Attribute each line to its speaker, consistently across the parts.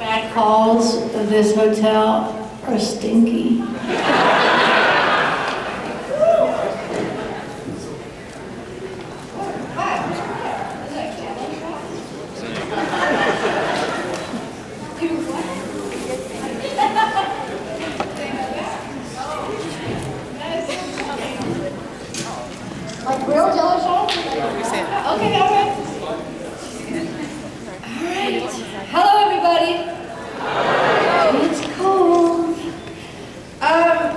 Speaker 1: Bad calls of this hotel are stinky.
Speaker 2: Like real jello shots? Okay, all right. Hello, everybody. It's cold.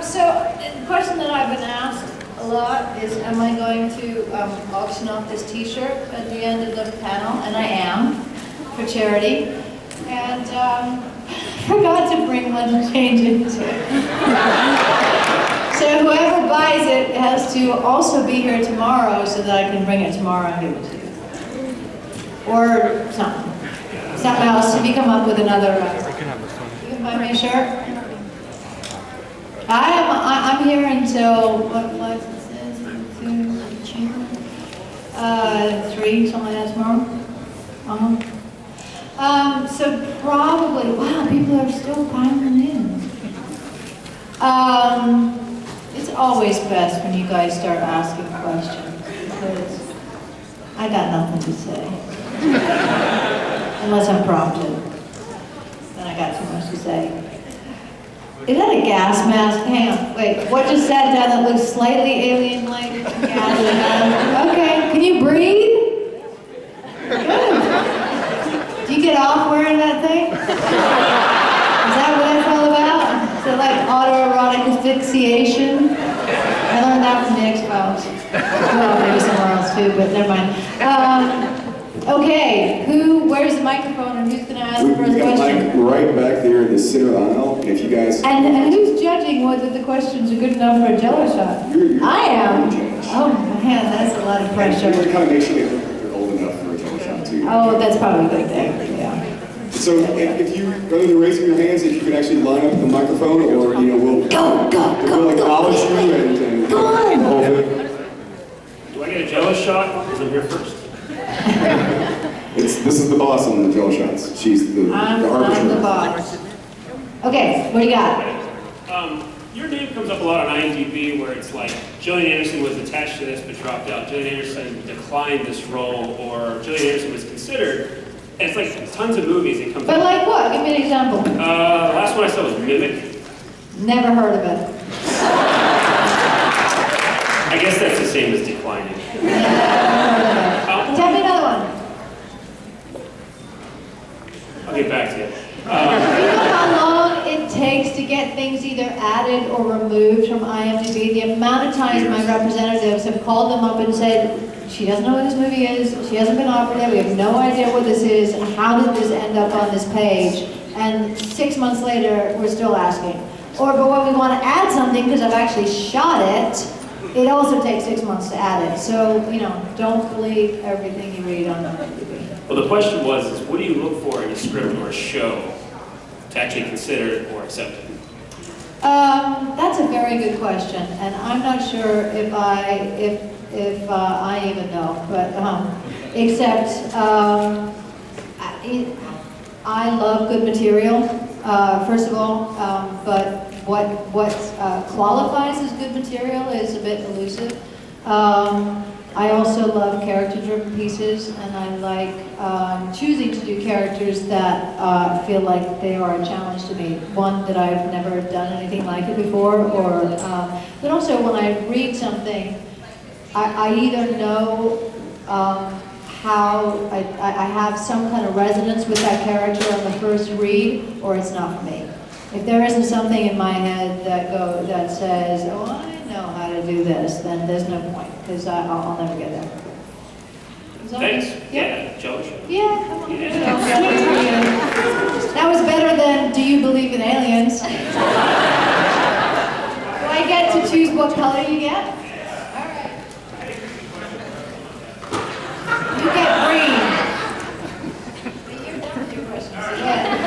Speaker 2: So the question that I've been asked a lot is, am I going to auction off this T-shirt at the end of the panel? And I am, for charity. And forgot to bring one to change it to. So whoever buys it has to also be here tomorrow so that I can bring it tomorrow and give it to you. Or something. Something else. If you come up with another, you can buy me a shirt. I'm here until, what, 5, 6, 7, 2, 3, something like that tomorrow. So probably, wow, people are still piling in. It's always best when you guys start asking questions, because I got nothing to say. Unless I'm prompted. Then I got too much to say. Is that a gas mask? Hang on, wait, what just sat down that looks slightly alien-like? Gas mask. Okay, can you breathe? Good. Do you get off wearing that thing? Is that what that's all about? Is it like autoerotic asphyxiation? I learned that from the X-Files. Well, maybe somewhere else too, but never mind. Okay, where's the microphone and who's going to ask the first
Speaker 3: We got
Speaker 2: question?
Speaker 3: Mike right back there in the center of the aisle, and if you guys...
Speaker 2: And who's judging whether the questions are good enough for a jello shot? I am. Oh man, that's a lot of pressure.
Speaker 3: It kind of makes you think they're old enough for a jello shot too.
Speaker 2: Oh, that's probably a good thing, yeah.
Speaker 3: So if you, rather than raising your hands, if you could actually line up the microphone, or we'll acknowledge you and
Speaker 2: Go on.
Speaker 4: Do I get a jello shot? Because I'm here first.
Speaker 3: This is the boss on the jello shots. She's the
Speaker 2: I'm
Speaker 3: arbiter.
Speaker 2: the boss. Okay, what do you got?
Speaker 4: Your name comes up a lot on IMDb where it's like, Gillian Anderson was attached to this but dropped out. Gillian Anderson declined this role, or Gillian Anderson was considered. And it's like tons of movies it comes
Speaker 2: But
Speaker 4: up.
Speaker 2: like what? Give me an example.
Speaker 4: Last one I saw was Mimic.
Speaker 2: Never heard of it.
Speaker 4: I guess that's the same as declining.
Speaker 2: Tell me another one.
Speaker 4: I'll get back to you.
Speaker 2: Do you know how long it takes to get things either added or removed from IMDb? The amount of times my representatives have called them up and said, she doesn't know what this movie is, she hasn't been offered it, we have no idea what this is, how did this end up on this page? And 6 months later, we're still asking. Or, but when we want to add something, because I've actually shot it, it also takes 6 months to add it. So, don't believe everything you read on IMDb.
Speaker 4: Well, the question was, what do you look for in a script or a show to actually consider it or accept it?
Speaker 2: That's a very good question, and I'm not sure if I even know, but except I love good material, first of all, but what qualifies as good material is a bit elusive. I also love character-driven pieces, and I like choosing to do characters that feel like they are a challenge to me. One, that I've never done anything like it before, but also when I read something, I either know how I have some kind of resonance with that character on the first read, or it's not for me. If there isn't something in my head that says, oh, I know how to do this, then there's no point, because I'll never get there.
Speaker 4: Thanks. Yeah, jello shot.
Speaker 2: Yeah, come on. That was better than, do you believe in aliens? Do I get to choose what color you get? All right. You get green. You're done with your questions. Yeah.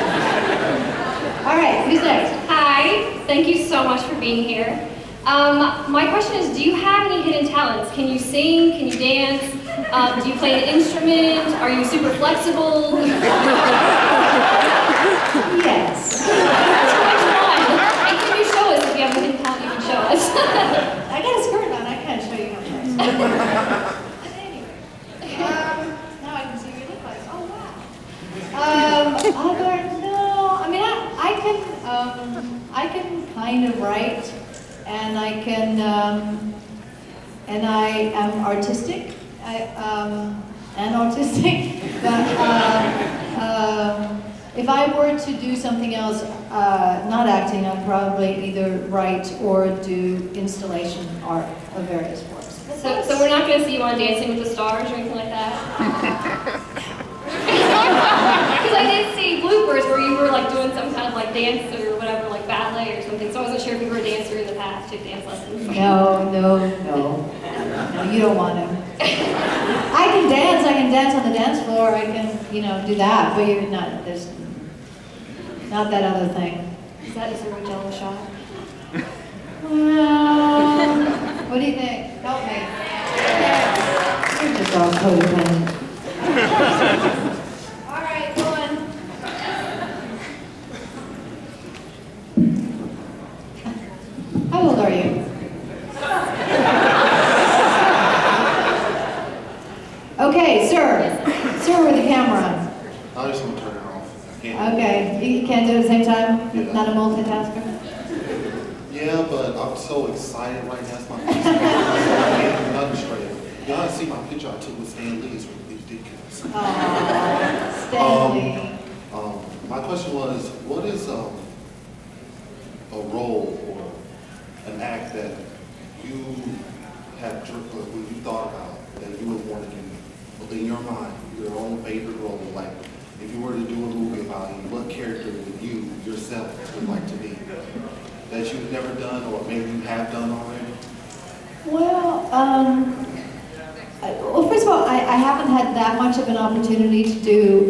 Speaker 2: All right, who's next?
Speaker 5: Hi, thank you so much for being here. My question is, do you have any hidden talents? Can you sing? Can you dance? Do you play an instrument? Are you super flexible?
Speaker 2: I can kind of write, and I can, and I am artistic. And autistic, but if I were to do something else, not acting, I'd probably either write or do installation art of various forms.
Speaker 5: So we're not going to see you on Dancing with the Stars or anything like that? Because I did see bloopers where you were like doing some kind of like dance or whatever, like ballet or something, so I wasn't sure if you were a dancer in the past, took dance lessons.
Speaker 2: No, you don't want to. I can dance on the dance floor, I can, do that, but you're not, there's not that other thing.
Speaker 5: Is that a zero jello shot?
Speaker 2: Well, what do you think? Help me. You're just all codependent. All right, go on. How old are you? Okay, sir. Sir with the camera.
Speaker 6: I just want to turn it off. I can't.
Speaker 2: Okay, you can't do it at the same time?
Speaker 6: Yeah.
Speaker 2: Not a multitasker?
Speaker 6: Yeah, but I'm so excited right now. It's my first time. I can't do nothing straight. Y'all see my picture I took with Stan Lee. It's ridiculous.
Speaker 2: Stanley.
Speaker 6: My question was, what is a role or an act that you have when you thought about that you would want to do in your mind, your own favorite role? Like, if you were to do a movie about you, what character would you yourself would like to be that you've never done, or maybe you have done already?
Speaker 2: Well, first of all, I haven't had that much of an opportunity to do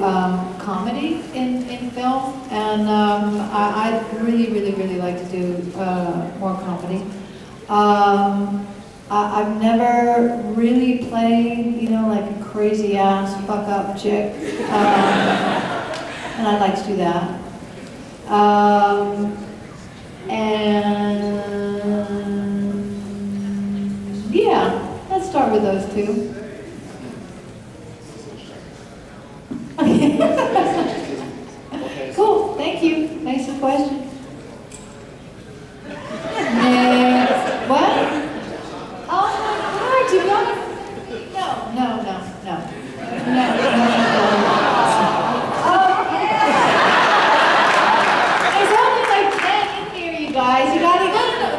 Speaker 2: comedy in film, and I'd really like to do more comedy. I've never really played, like a crazy ass fuck up chick, and I'd like to do that. And yeah, let's start with those two. Cool, thank you. Thanks for the question. Next. What? Oh my God, you got it? No. There's only like 10 in here, you guys. You gotta go. No.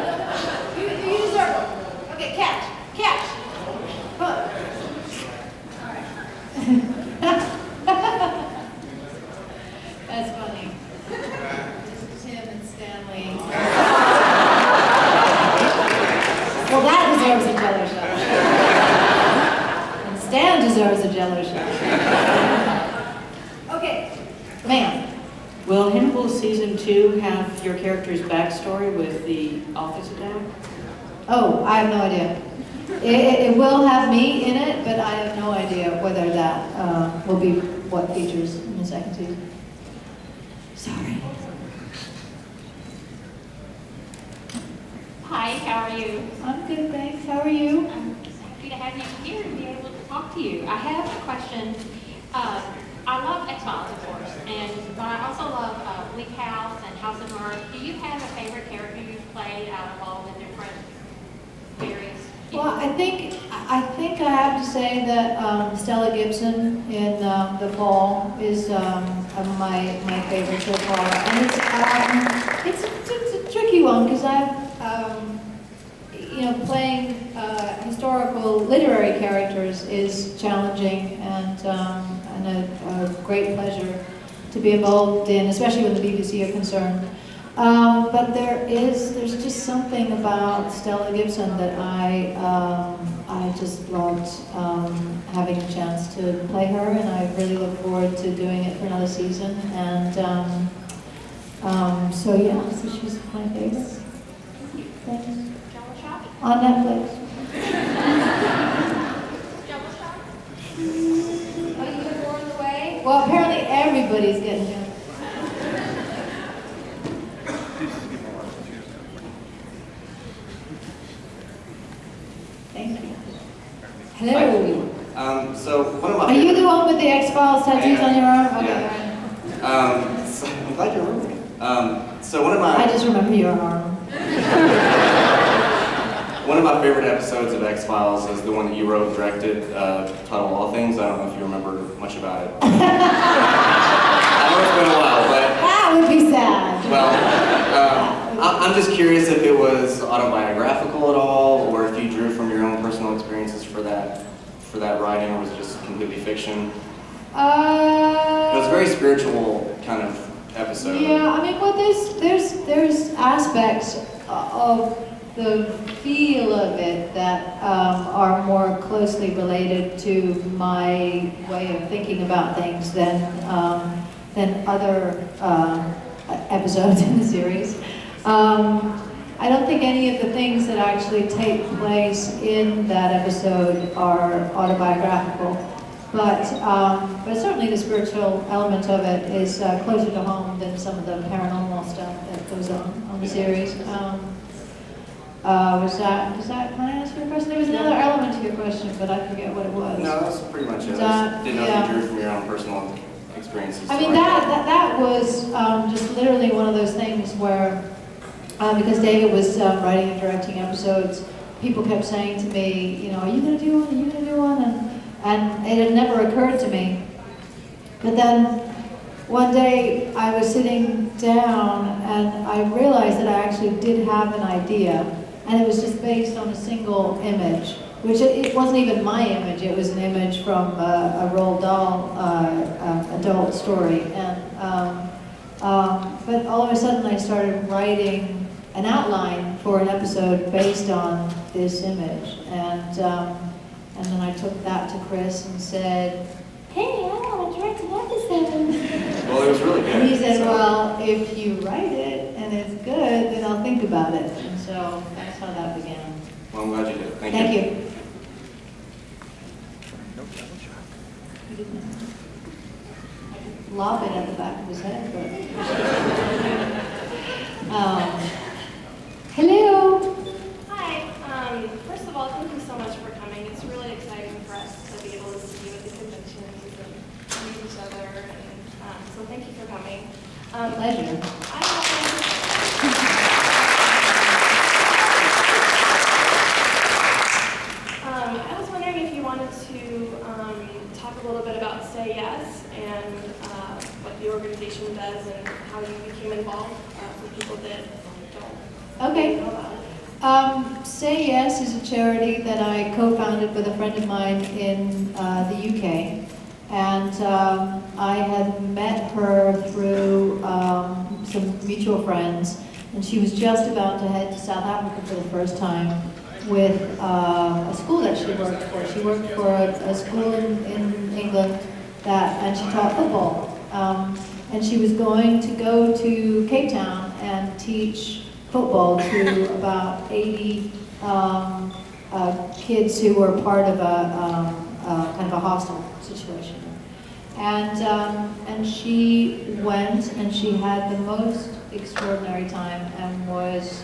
Speaker 2: You deserve it. Okay, catch. Come on. That's funny. Tim and Stanley. Well, that deserves a jello shot. And Stan deserves a jello shot. Okay, ma'am.
Speaker 7: Will Hannibal Season 2 have your character's backstory with the office attack?
Speaker 2: Oh, I have no idea. It will have me in it, but I have no idea whether that will be what features in the second season. Sorry.
Speaker 8: Hi, how are you?
Speaker 2: I'm good, thanks. How are you?
Speaker 8: I'm happy to have you here and be able to talk to you. I have a question. I love X-Files, of course, but I also love Bleak House and House of Mirth. Do you have a favorite character you've played out of all the different various people?
Speaker 2: Well, I think I have to say that Stella Gibson in The Fall is my favorite so far, and it's a tricky one because I've playing historical literary characters is challenging and a great pleasure to be involved in, especially when the BBC are concerned. But there's just something about Stella Gibson that I just loved having a chance to play her, and I really look forward to doing it for another season. And so she's my favorite. Thanks. On Netflix.
Speaker 5: Oh, you have more on the way?
Speaker 2: Well, apparently everybody's getting him. Thank you. Hello.
Speaker 9: So one of my
Speaker 2: Are you the one with the X-Files tattoos on your arm? Okay.
Speaker 9: So I'm glad you remember me. So one of
Speaker 2: I
Speaker 9: my
Speaker 2: just remember your arm.
Speaker 9: one of my favorite episodes of X-Files is the one that you wrote and directed, titled All Things. I don't know if you remember much about it. I know it's been a while, but
Speaker 2: That would be sad.
Speaker 9: well, I'm just curious if it was autobiographical at all, or if you drew from your own personal experiences for that writing, or was it just completely fiction? It was a very spiritual kind of episode.
Speaker 2: Yeah, I mean, well, there's aspects of the feel of it that are more closely related to my way of thinking about things than other episodes in the series. I don't think any of the things that actually take place in that episode are autobiographical, but certainly the spiritual element of it is closer to home than some of the paranormal stuff that goes on the series. Does that kind of answer your question? There was another element to your question, but I forget what it was.
Speaker 9: No, that's pretty much it. I
Speaker 2: That-
Speaker 9: just didn't know
Speaker 2: yeah.
Speaker 9: if you drew from your own personal experiences.
Speaker 2: I mean, that was just literally one of those things where, because David was writing and directing episodes, people kept saying to me, you know, are you going to do one? Are you going to do one? And it had never occurred to me. But then one day I was sitting down and I realized that I actually did have an idea, and it was just based on a single image, which it wasn't even my image. It was an image from a Roald Dahl adult story. But all of a sudden I started writing an outline for an episode based on this image. And then I took that to Chris and said, hey, I want to direct an episode.
Speaker 9: Well, it was really good.
Speaker 2: And he said,
Speaker 9: so-
Speaker 2: well, if you write it and it's good, then I'll think about it. And so that's how that began.
Speaker 9: Well, I'm glad you did. Thank you.
Speaker 2: Thank you. Lob it at the back of his head, but. Hello.
Speaker 10: Hi. First of all, thank you so much for coming. It's really exciting for us to be able to see you at the conventions and meet each other. And, so thank you for coming.
Speaker 2: Pleasure.
Speaker 10: I was wondering if you wanted to talk a little bit about Say Yes and what the organization does and how you became involved for people that don't
Speaker 2: Okay.
Speaker 10: know about it.
Speaker 2: Say Yes is a charity that I co-founded with a friend of mine in the UK. And I had met her through some mutual friends. And she was just about to head to South Africa for the first time with a school that she worked for. She worked for a school in England and she taught football. And she was going to go to Cape Town and teach football to about 80 kids who were part of a kind of a hostel situation. And she went and she had the most extraordinary time and was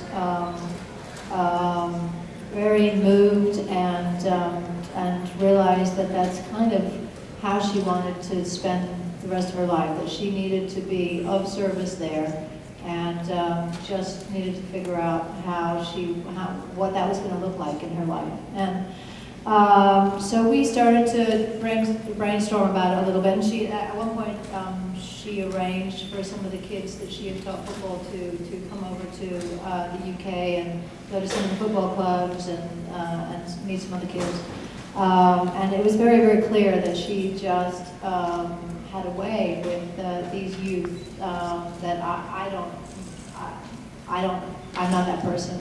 Speaker 2: very moved and realized that that's kind of how she wanted to spend the rest of her life, that she needed to be of service there and just needed to figure out what that was going to look like in her life. And so we started to brainstorm about it a little bit, and at one point she arranged for some of the kids that she had taught football to come over to the UK and go to some of the football clubs and meet some other kids. And it was very, very clear that she just had a way with these youth that I'm not that person.